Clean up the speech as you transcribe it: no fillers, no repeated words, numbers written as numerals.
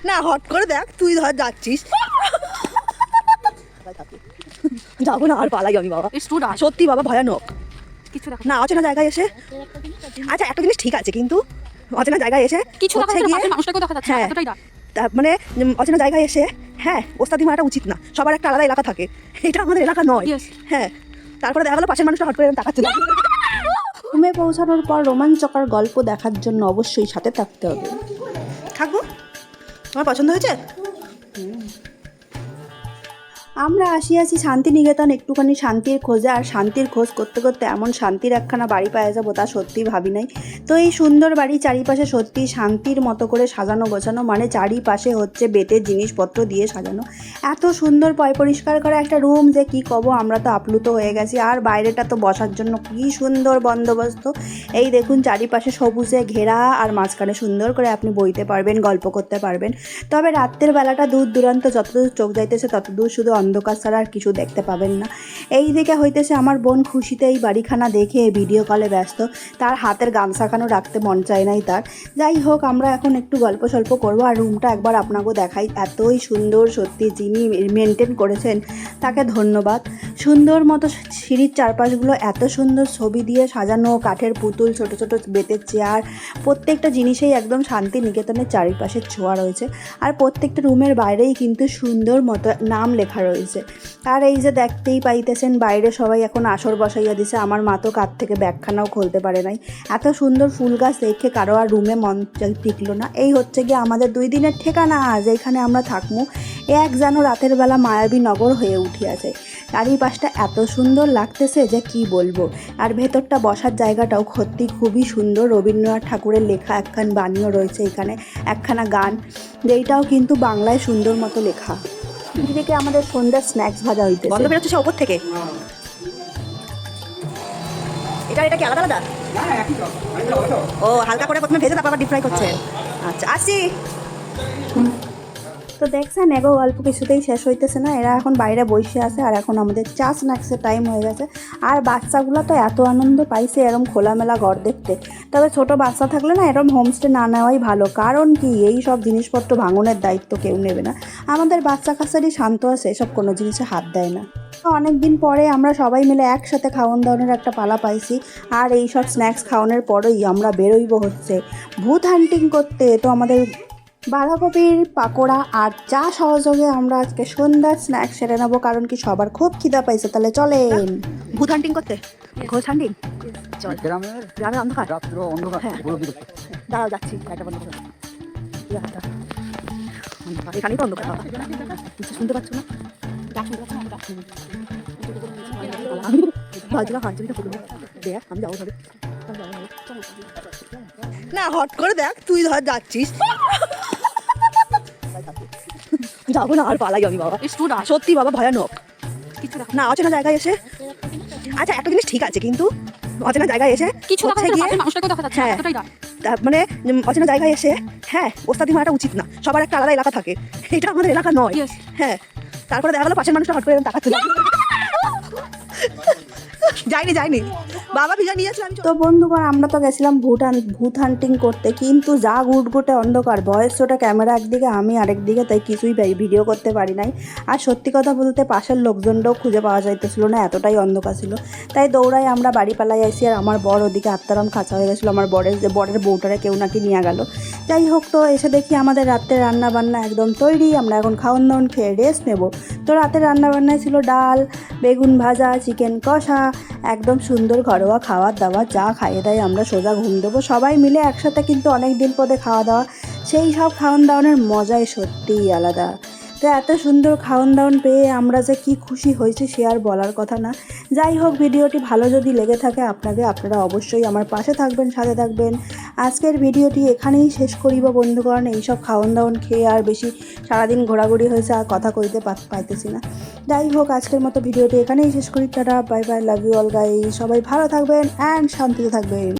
না হট করে দেখ তুই ধর যাচ্ছিস যাবো না আর পালাই আমি বাবা সত্যি বাবা ভয়ানক কিছু না অচেনা জায়গায় এসে আচ্ছা একটা জিনিস ঠিক আছে কিন্তু অচেনা জায়গায় এসে কিছু হ্যাঁ মানে অচেনা জায়গায় এসে হ্যাঁ ওস্তাদি মারাটা উচিত না সবার একটা আলাদা এলাকা থাকে এটা আমাদের এলাকা নয় হ্যাঁ তারপরে দেখা গেলো পাশের মানুষটা হট করে তাকাচ্ছে রুমে পৌঁছানোর পর রোমাঞ্চকর গল্প দেখার জন্য অবশ্যই সাথে থাকতে হবে। থাকবো আমার পছন্দ হয়েছে। আমরা আসিয়াছি শান্তিনিকেতন একটুখানি শান্তির খোঁজে, আর শান্তির খোঁজ করতে করতে এমন শান্তির একখানা বাড়ি পাওয়া যাবো তা সত্যি ভাবি নাই। তো এই সুন্দর বাড়ি চারিপাশে সত্যি শান্তির মতো করে সাজানো গোছানো, মানে চারিপাশে হচ্ছে বেতের জিনিসপত্র দিয়ে সাজানো, এত সুন্দর পরিষ্কার করা একটা রুম যে কি কব, আমরা তো আপ্লুত হয়ে গেছি। আর বাইরেটা তো বসার জন্য কি সুন্দর বন্দোবস্ত, এই দেখুন চারিপাশে সবুজে ঘেরা, আর মাঝখানে সুন্দর করে আপনি বইতে পারবেন, গল্প করতে পারবেন। তবে রাত্রের বেলাটা দূর দূরান্ত যতদূর চোখ যাইতেছে ততদূর শুধু অন্ধকার ছাড়া আর কিছু দেখতে পাবেন না। এই দিকে হইতেছে আমার বোন খুশিতে এই বাড়িখানা দেখে ভিডিও কলে ব্যস্ত, তার হাতের গামছাখানো রাখতে মন চায় নাই তার। যাই হোক আমরা এখন একটু গল্প সল্প করবো, আর রুমটা একবার আপনাকেও দেখাই, এতই সুন্দর সত্যি, যিনি মেনটেন করেছেন তাকে ধন্যবাদ। সুন্দর মতো সিঁড়ির চারপাশগুলো এত সুন্দর ছবি দিয়ে সাজানো, কাঠের পুতুল, ছোট ছোট বেতের চেয়ার, প্রত্যেকটা জিনিসেই একদম শান্তিনিকেতনের চারিপাশে ছোঁয়া রয়েছে। আর প্রত্যেকটা রুমের বাইরেই কিন্তু সুন্দর মতো নাম লেখা রয়েছে। আর এই যে দেখতেই পাইতেছেন বাইরে সবাই এখন আসর বসাইয়া দিছে, আমার মা তো কাঠ থেকে ব্যাগখানাও খুলতে পারে নাই। এত সুন্দর ফুল গাছ দেখে কারো আর রুমে মন টিকলো না। এই হচ্ছে গিয়ে আমাদের 2 দিনের ঠিকানা, যেখানে আমরা থাকবো এক যেন রাতের বেলা মায়াবী নগর হয়ে উঠিয়াছে। চারিপাশটা এত সুন্দর লাগতেছে যে কি বলবো। আর ভেতরটা বসার জায়গাটাও সত্যি খুবই সুন্দর, রবীন্দ্রনাথ ঠাকুরের লেখা একখান বাণীও রয়েছে এখানে, একখানা গান, যেইটাও কিন্তু বাংলায় সুন্দর মতো লেখা। এদিকে আমাদের সন্ধ্যার স্ন্যাক্স ভাজা হইতেছে, বন্ধ বেরোচ্ছে ওপর থেকে। এটা কি আলাদা আলাদা? ও হালকা করে প্রথমে ভেজে তারপর ডিপ ফ্রাই করছে। আচ্ছা আসি। তো দেখছেন এগো গল্প কিছুতেই শেষ হইতেছে না, এরা এখন বাইরে বসে আছে, আর এখন আমাদের চা স্ন্যাক্সের টাইম হয়ে গেছে। আর বাচ্চাগুলো তো এত আনন্দ পাইছে এরম খোলামেলা ঘর দেখতে। তবে ছোট বাচ্চা থাকলে না এরম হোমস্টে না নেওয়াই ভালো, কারণ কি এই সব জিনিসপত্র ভাঙনের দায়িত্ব কেউ নেবে না। আমাদের বাচ্চা কাচ্চারই শান্ত আছে, এসব কোনো জিনিসে হাত দেয় না। অনেক দিন পরে আমরা সবাই মিলে একসাথে খাওয়ান দাওয়ানোর একটা পালা পাইছি। আর এই সব স্ন্যাক্স খাওয়ানোর পরেই আমরা বেরোইব হচ্ছে ভূত হান্টিং করতে। তো আমাদের বাঁধাকপির পাকোড়া আর চা সহযোগে আমরা আজকে সন্ধ্যার স্ন্যাক্স সেরে নেবো, কারণ কি সবার খুব খিদা পাইছে। তাহলে চলেন ভূত হান্টিং করতে, ঘোষ হান্টিং। চল গ্রামের অন্ধকার, হ্যাঁ দাঁড়াও যাচ্ছি, একটা বন্ধ করো। এখানেই তো অন্ধকার, কিছু শুনতে পাচ্ছ না? আমি যাবো ধরে না হট করে দেখ তুই ধর যাচ্ছিস যাবো না আর পালাই আমি বাবা সত্যি বাবা ভয়ানক কিছু না অচেনা জায়গায় এসে আচ্ছা একটা জিনিস ঠিক আছে কিন্তু অচেনা জায়গায় এসে কিছু হ্যাঁ মানে অচেনা জায়গায় এসে হ্যাঁ ওস্তাদি মারাটা উচিত না, সবার একটা আলাদা এলাকা থাকে, এটা আমাদের এলাকা নয় হ্যাঁ তারপরে দেখা গেলো পাশের মানুষটা হট করে তাকাচ্ছে যাইনি বাবা ভিজা নিয়েছিলাম। তো বন্ধুগণ আমরা তো গেছিলাম ভূত হান্টিং করতে, কিন্তু যা গুটগুটে অন্ধকার, ভয়েস ওটা ক্যামেরা একদিকে আমি আরেকদিকে, তাই কিছুই ভিডিও করতে পারি নাই। আর সত্যি কথা বলতে পাশের লোকজনটাও খুঁজে পাওয়া যাইতেছিল না, এতটাই অন্ধকার ছিল। তাই দৌড়াই আমরা বাড়ি পালাই আসি। আর আমার বর ওদিকে আত্মারাম খাঁচা হয়ে গেছিলো, আমার বরের বউটারে কেউ নাকি নিয়ে গেল। যাই হোক, তো এসে দেখি আমাদের রাত্রে রান্না বান্না একদম তৈরি, আমরা এখন খাওয়ান দাওয়ান খেয়ে রেস্ট নেব। তো রাতের রান্না বান্নায় ছিল ডাল, বেগুন ভাজা, চিকেন কষা, একদম সুন্দর ঘরোয়া খাওয়ার দাওয়ার, যা খাইয়ে দেয় আমরা সোজা ঘুম দেবো সবাই মিলে একসাথে। কিন্তু অনেক দিন পরে খাওয়া দাওয়া, সেই সব খাওয়ান দাওয়ানের মজাই সত্যিই আলাদা। তো এত সুন্দর খাওয়ান দাওয়ান পেয়ে আমরা যে কি খুশি হয়েছি সে আর বলার কথা না। যাই হোক, ভিডিওটি ভালো যদি লেগে থাকে আপনারা অবশ্যই আমার পাশে থাকবেন, সাথে থাকবেন। আজকের ভিডিওটি এখানেই শেষ করিব বন্ধুগণ। এইসব খাওয়ান দাওয়ান খেয়ে আর বেশি সারাদিন ঘোরাঘুরি হয়েছে, আর কথা কইতে পাইতেছি না। যাই হোক, আজকের মতো ভিডিওটি এখানেই শেষ করি। Tata, bye bye, love you all guys. সবাই ভালো থাকবেন অ্যান্ড শান্তিতে থাকবেন।